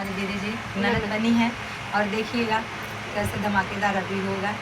हमारी दीदी जी ननद बनी है और देखिएगा कैसे धमाकेदार अभी होगा।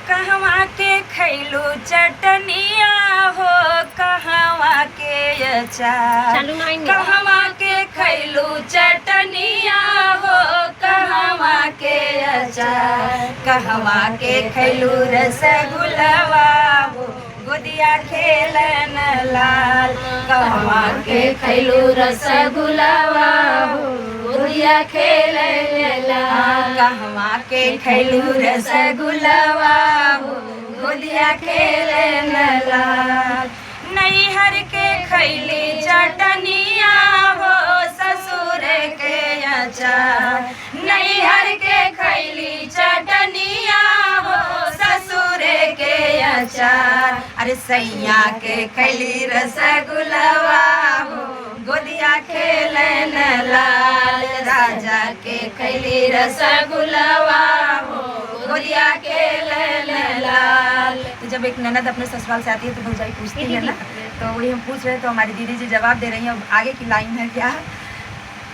कहवा के खैलू चटनिया हो कहवा के अचार, कहवा के खैलू चटनिया हो कहवा के अचार, कहवा के खैलू रसगुल्लावा हो गोदिया खेलन लाल, कहवा के खैलू रसगुल्लावा हो गोदिया खेलन लाल, कहवा के खैलू रसगुल्लावा हो गोदिया खेलन लाल। नैहर के खैली चटनिया हो ससुर के अचार, नैहर के खैली चटनिया हो ससुर के अचार, अरे सैया के खैली रसगुल्लावा हो गोदिया खेलन लाल, राजा के खैली रसगुल्लावा हो गोदिया खेलन लाल। तो जब एक ननद अपने ससुराल से आती है तो भौजाई पूछती है ना, तो वही हम पूछ रहे हैं। तो हमारी दीदी जी जवाब दे रही हैं। अब आगे की लाइन है क्या,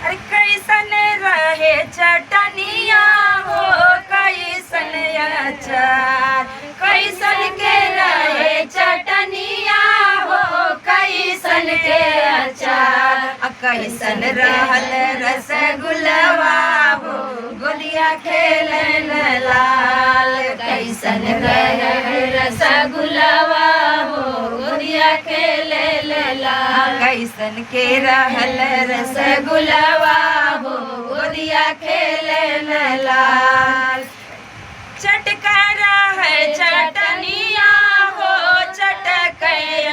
अरे कैसन रहे चटनिया हो कैसन अचार, कैसन के रहे चटनिया हो कैसन के अचार, कैसन रहल रसगुल्लावा हो गोदिया खेलन लाल, कैसन रहे रसगुल्लावा हो गोदिया खेलन लाल, कैसन के रहल रसगुल्लावा हो गोदिया खेलन लाल। चटकारा है चटनिया हो चटक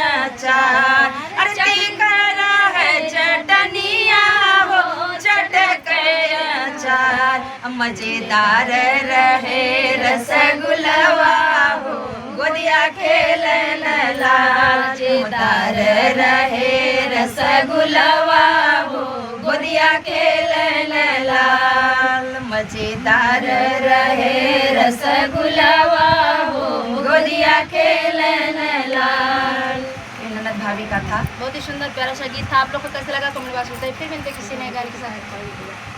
अचार, अरे तीखरा है चटनिया हो चटक अचार, मजेदार रहे रसगुल्लावा हो गोदिया खेलन लाल, मजेदार रहे रसगुल्लावा हो गोदिया खेलन लाल, मजेदार रहे रसगुल्लावा हो गोदिया खेलन लाल। ननद भाभी का था। बहुत ही सुंदर प्यारा सा गीत था। आप लोग को कैसा लगा कमेंट बॉक्स में बताइए। फिर मिलते किसी नए गाने के साथ।